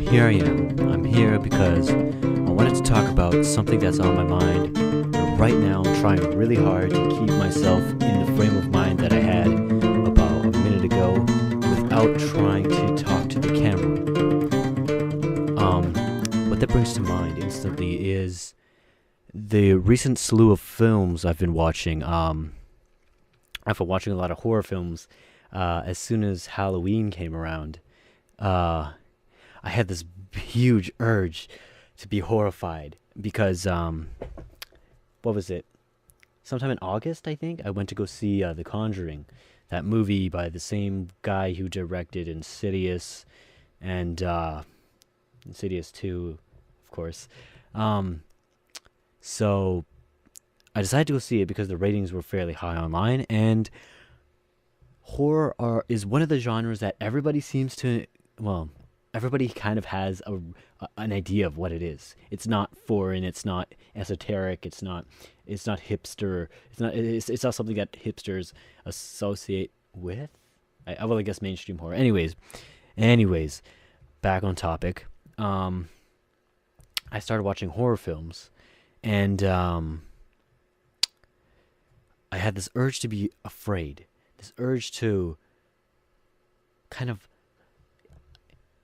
here I am. I'm here because I wanted to talk about something that's on my mind. Right now, I'm trying really hard to keep myself in the frame of mind that I had about a minute ago without trying to talk to the camera. What that brings to mind instantly is the recent slew of films I've been watching. I've been watching a lot of horror films as soon as Halloween came around. I had this huge urge to be horrified because, what was it? Sometime in August, I think, I went to go see The Conjuring, that movie by the same guy who directed Insidious and Insidious 2, of course. So I decided to go see it because the ratings were fairly high online, and horror is one of the genres that everybody seems to, well, everybody kind of has an idea of what it is. It's not foreign, it's not esoteric, it's not hipster, it's not something that hipsters associate with. I guess mainstream horror. Anyways, back on topic. I started watching horror films, and I had this urge to be afraid, this urge to kind of,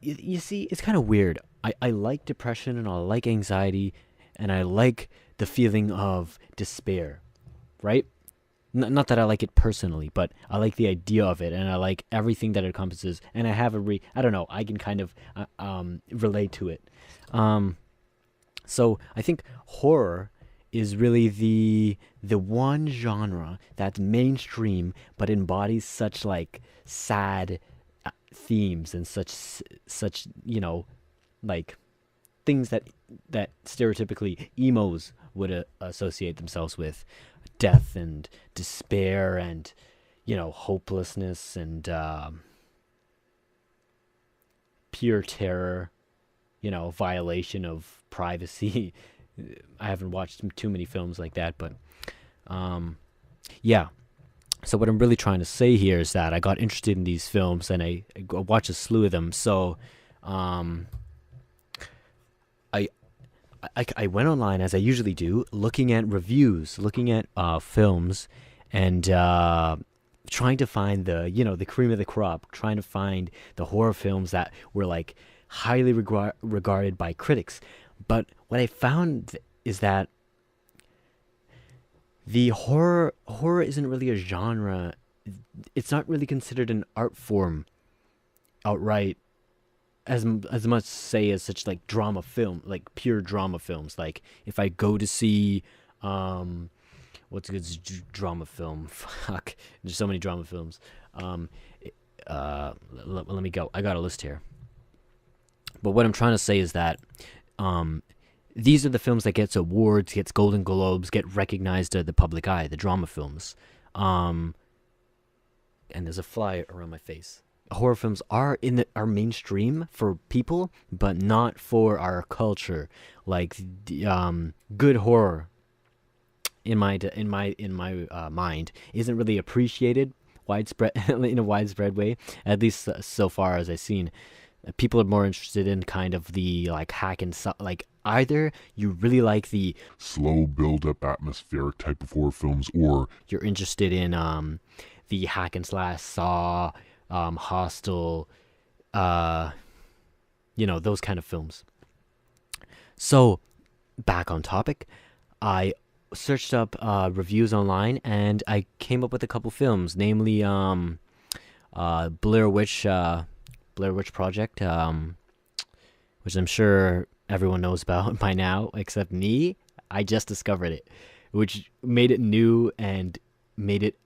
you see, it's kind of weird. I like depression, and I like anxiety, and I like the feeling of despair, right? Not that I like it personally, but I like the idea of it, and I like everything that it encompasses, and I have I don't know, I can kind of relate to it. So I think horror is really the one genre that's mainstream but embodies such like sad themes and such like things that stereotypically emos would associate themselves with: death and despair and hopelessness and pure terror, violation of privacy. I haven't watched too many films like that, but yeah. So what I'm really trying to say here is that I got interested in these films, and I watched a slew of them. So I went online, as I usually do, looking at reviews, looking at films, and trying to find the cream of the crop, trying to find the horror films that were like highly regarded by critics. But what I found is that the horror isn't really a genre. It's not really considered an art form outright, as much say as such like drama film, like pure drama films. Like if I go to see what's a good drama film? Fuck, there's so many drama films. Let me go. I got a list here. But what I'm trying to say is that these are the films that gets awards, gets Golden Globes, get recognized to the public eye, the drama films. And there's a fly around my face. Horror films are mainstream for people, but not for our culture. Like good horror, in my mind, isn't really appreciated widespread in a widespread way. At least so far as I've seen. People are more interested in kind of the like hack and like either you really like the slow build-up atmospheric type of horror films, or you're interested in the hack and slash Saw, Hostel, those kind of films. So back on topic, I searched up reviews online, and I came up with a couple films, namely Blair Witch Project, which I'm sure everyone knows about by now, except me. I just discovered it, which made it new and made it,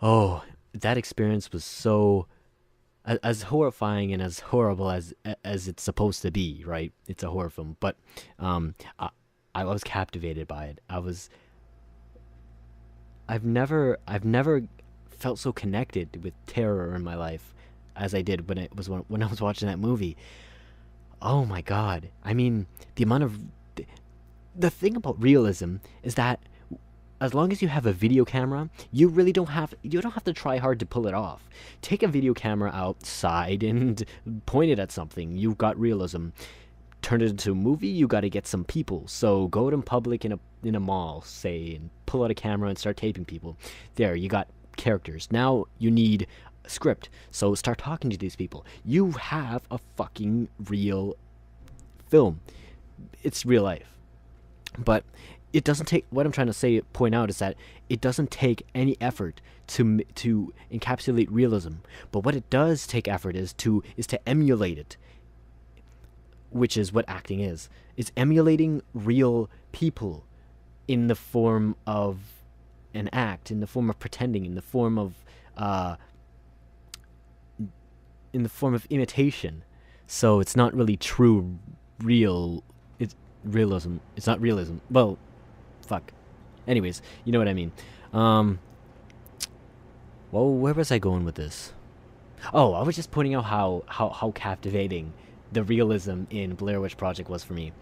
that experience was so as horrifying and as horrible as it's supposed to be, right? It's a horror film, but I was captivated by it. I've never felt so connected with terror in my life as I did when I was watching that movie. Oh my god. I mean, the thing about realism is that as long as you have a video camera, you don't have to try hard to pull it off. Take a video camera outside and point it at something. You've got realism. Turn it into a movie, you got to get some people. So go out in public in a mall, say, and pull out a camera and start taping people. There, you got characters. Now you need a script. So start talking to these people. You have a fucking real film. It's real life. But it doesn't take, what I'm trying to say point out is that it doesn't take any effort to encapsulate realism. But what it does take effort is to emulate it, which is what acting is. It's emulating real people in the form of an act, in the form of pretending, in the form of imitation. So it's not really true, real. It's realism. It's not realism. Well, fuck. Anyways, you know what I mean. Well, where was I going with this? Oh, I was just pointing out how captivating the realism in Blair Witch Project was for me.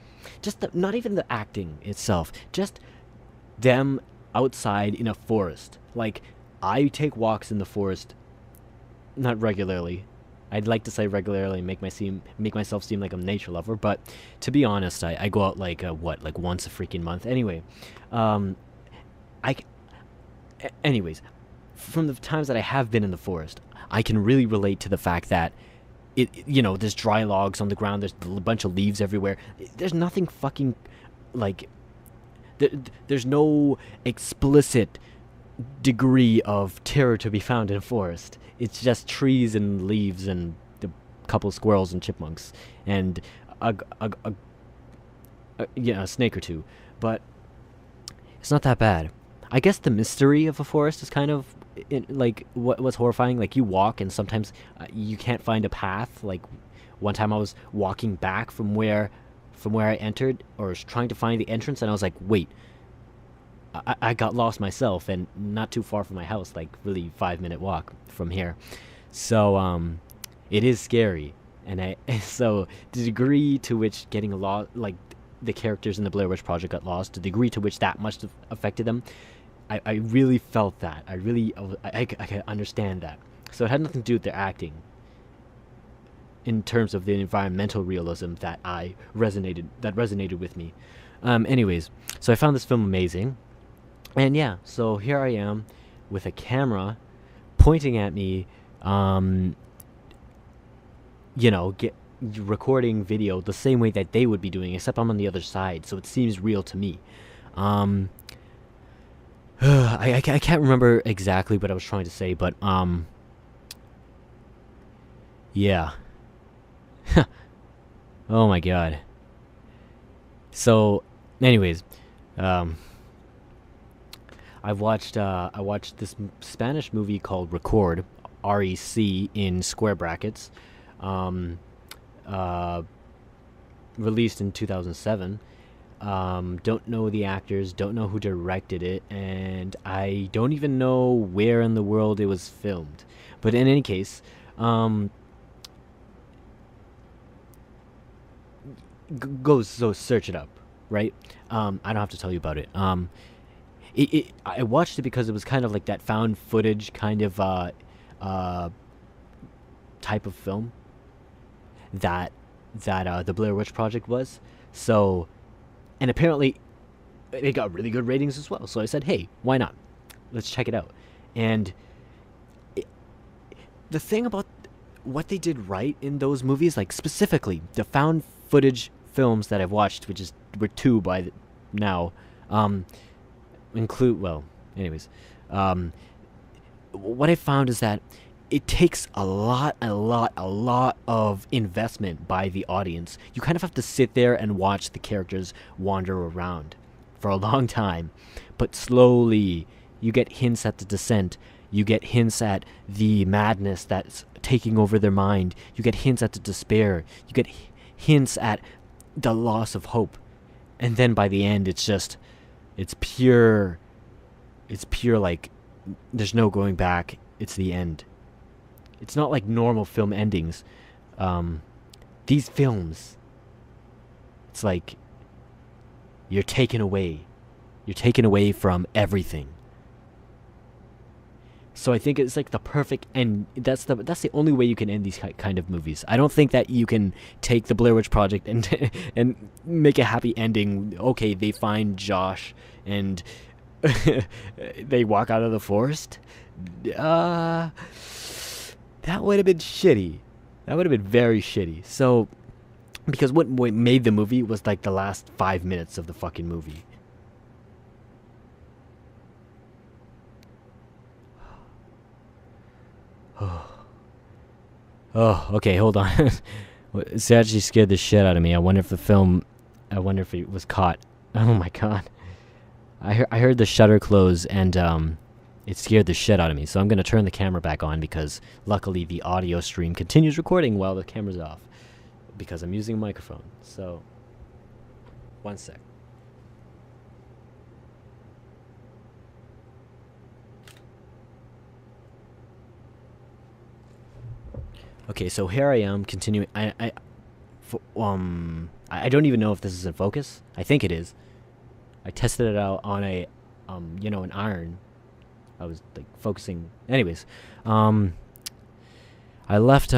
Just not even the acting itself, just them outside in a forest. Like, I take walks in the forest, not regularly. I'd like to say regularly, make myself seem like I'm a nature lover, but to be honest, I go out like once a freaking month. Anyway, I anyways, from the times that I have been in the forest, I can really relate to the fact that there's dry logs on the ground, there's a bunch of leaves everywhere. There's nothing fucking, like, there's no explicit degree of terror to be found in a forest. It's just trees and leaves and a couple of squirrels and chipmunks and a snake or two. But it's not that bad. I guess the mystery of a forest is kind of like what was horrifying. Like, you walk and sometimes you can't find a path. Like, one time I was walking back from where I entered, or was trying to find the entrance, and I was like, wait, I got lost myself, and not too far from my house, like really 5-minute walk from here. So it is scary, and so the degree to which getting lost, like the characters in the Blair Witch Project got lost, the degree to which that must have affected them, I really felt that. I can understand that. So it had nothing to do with their acting. In terms of the environmental realism that resonated with me. Anyways, so I found this film amazing. And yeah, so here I am with a camera pointing at me, recording video the same way that they would be doing, except I'm on the other side, so it seems real to me. I can't remember exactly what I was trying to say, but yeah. Oh my god. So, anyways, I watched this Spanish movie called Record, REC in square brackets, released in 2007. Don't know the actors, don't know who directed it, and I don't even know where in the world it was filmed. But in any case, go search it up, right? I don't have to tell you about it. I watched it because it was kind of like that found footage kind of type of film that the Blair Witch Project was. So, and apparently it got really good ratings as well. So I said, hey, why not? Let's check it out. And the thing about what they did right in those movies, like specifically the found footage films that I've watched, which were two by now, what I found is that it takes a lot of investment by the audience. You kind of have to sit there and watch the characters wander around for a long time, but slowly you get hints at the descent. You get hints at the madness that's taking over their mind. You get hints at the despair. You get hints at the loss of hope. And then by the end, it's pure, like, there's no going back. It's the end. It's not like normal film endings. These films, it's like you're taken away You're taken away from everything. So I think it's like the perfect end. That's the only way you can end these kind of movies. I don't think that you can take the Blair Witch Project and and make a happy ending. Okay, they find Josh and they walk out of the forest. That would have been shitty. That would have been very shitty. So because what made the movie was like the last 5 minutes of the fucking movie. Oh, okay, hold on. It actually scared the shit out of me. I wonder if it was caught. Oh my god. I heard the shutter close and it scared the shit out of me. So I'm going to turn the camera back on because luckily the audio stream continues recording while the camera's off because I'm using a microphone. So, one sec. Okay, so here I am continuing. I don't even know if this is in focus. I think it is. I tested it out on a, an iron. I was like focusing. Anyways, I left.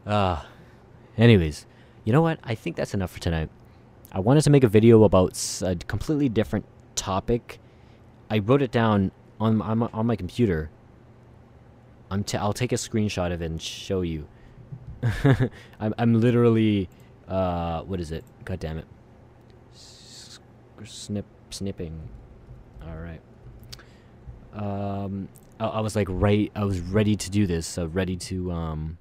Uh, anyways, you know what? I think that's enough for tonight. I wanted to make a video about a completely different topic. I wrote it down on my computer. I'll take a screenshot of it and show you. I'm literally what is it? God damn it. Snipping. All right. I was like I was ready to do this. Ready to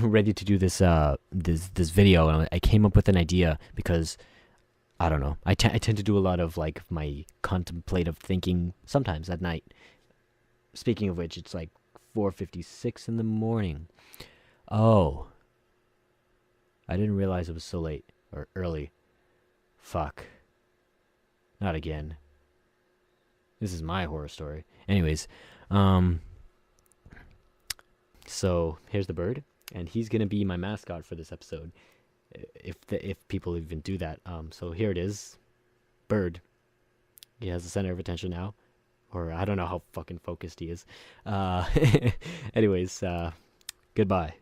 ready to do this this video, and I came up with an idea because I don't know. I tend to do a lot of like my contemplative thinking sometimes at night. Speaking of which, it's like 4:56 in the morning. Oh. I didn't realize it was so late or early. Fuck. Not again. This is my horror story. Anyways, so here's the bird, and he's gonna be my mascot for this episode. If people even do that. So here it is. Bird. He has the center of attention now. Or I don't know how fucking focused he is. Anyways, goodbye.